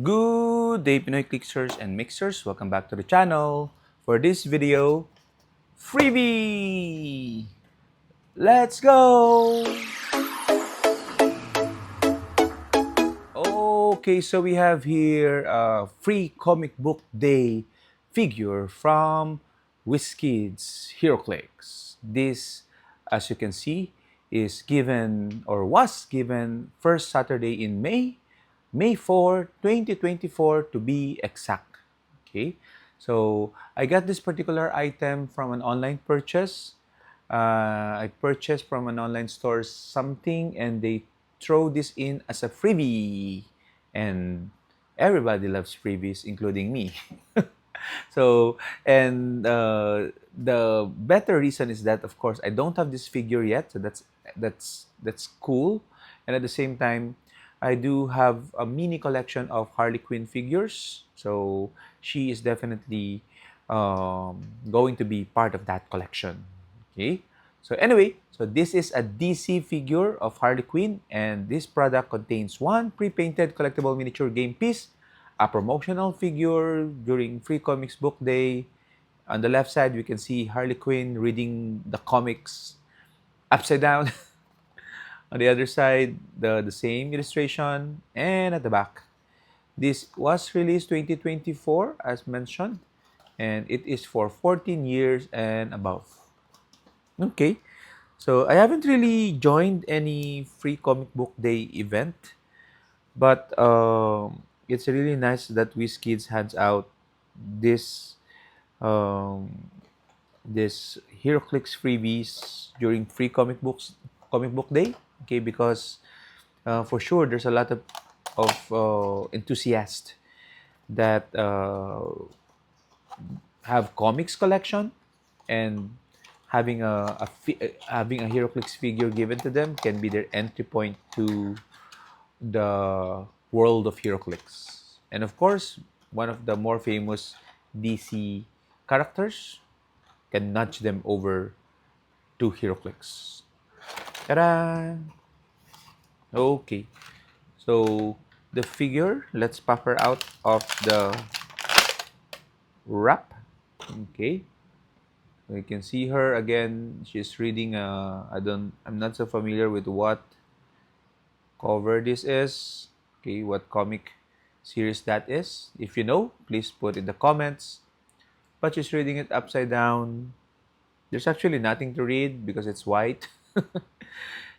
Good day, Pinoy Clicksters and Mixers. Welcome back to the channel. For this video, freebie! Let's go! Okay, so we have here a free comic book day figure from WizKids Heroclix. This, as you can see, is given or was given first Saturday in May 4, 2024 to be exact. Okay, so I got this particular item from an online purchase. I purchased from an online store something and they throw this in as a freebie. And everybody loves freebies, including me. So, and the better reason is that, of course, I don't have this figure yet. So that's cool. And at the same time, I do have a mini collection of Harley Quinn figures. So she is definitely going to be part of that collection. Okay. So anyway, so this is a DC figure of Harley Quinn, and this product contains one pre-painted collectible miniature game piece, a promotional figure during Free Comics Book Day. On the left side, we can see Harley Quinn reading the comics upside down. On the other side, the same illustration, and at the back. This was released 2024, as mentioned, and it is for 14 years and above. Okay, so I haven't really joined any free comic book day event, but it's really nice that WizKids hands out this um, this HeroClix freebies during free comic book day. Okay, because for sure there's a lot of enthusiasts that have comics collection, and having a HeroClix figure given to them can be their entry point to the world of HeroClix. And of course, one of the more famous DC characters can nudge them over to HeroClix. Ta-da! Okay, so the figure, let's pop her out of the wrap. Okay, you can see her again. She's reading. I'm not so familiar with what cover this is. Okay, what comic series that is. If you know, please put in the comments. But she's reading it upside down. There's actually nothing to read because it's white.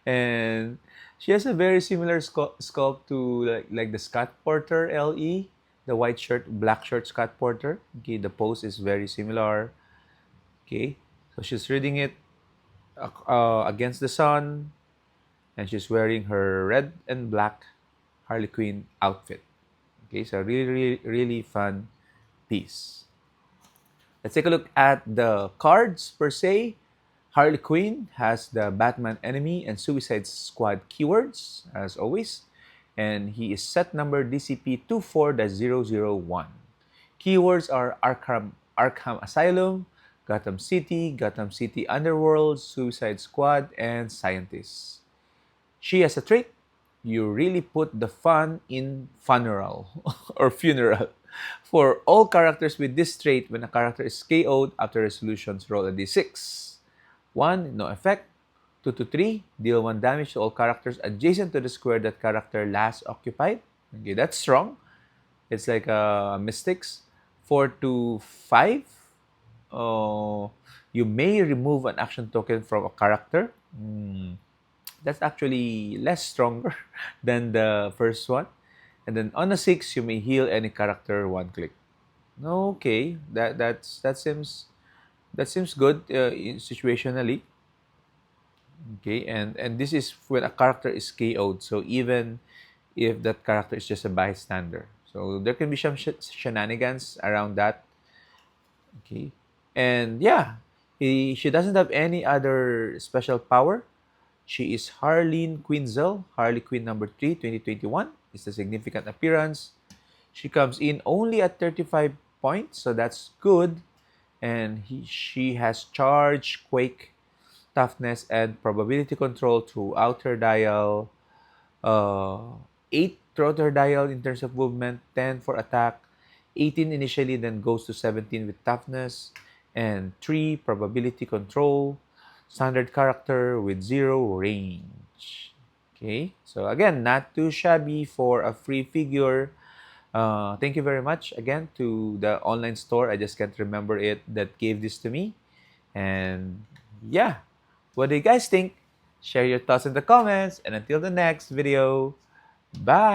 And she has a very similar sculpt to like the Scott Porter LE, the white shirt, black shirt Scott Porter. Okay, the pose is very similar. Okay, so she's reading it against the sun, and she's wearing her red and black Harley Quinn outfit. Okay, so really fun piece. Let's take a look at the cards per se. Harley Quinn has the Batman enemy and Suicide Squad keywords, as always. And he is set number DCP-24-001. Keywords are Arkham Asylum, Gotham City Underworld, Suicide Squad, and Scientists. She has a trait. You really put the fun in funeral or funeral. For all characters with this trait, when a character is KO'd after resolutions, roll a d6. 1, no effect. 2 to 3, deal 1 damage to all characters adjacent to the square that character last occupied. Okay, that's strong. It's like Mystics. 4 to 5, you may remove an action token from a character. That's actually less stronger than the first one. And then on a 6, you may heal any character one click. Okay, that seems good situationally. Okay, and this is when a character is KO'd. So even if that character is just a bystander, so there can be some shenanigans around that. Okay, and yeah, she doesn't have any other special power. She is Harleen Quinzel, Harley Quinn number 3, 2021. It's a significant appearance. She comes in only at 35 points, so that's good. And she has charge, quake, toughness, and probability control throughout her dial. Uh, 8 throughout her dial in terms of movement, 10 for attack, 18 initially, then goes to 17 with toughness, and 3 probability control, standard character with 0 range. Okay, so again, not too shabby for a free figure. Thank you very much again to the online store. I just can't remember it that gave this to me. And yeah, what do you guys think? Share your thoughts in the comments. And until the next video, bye!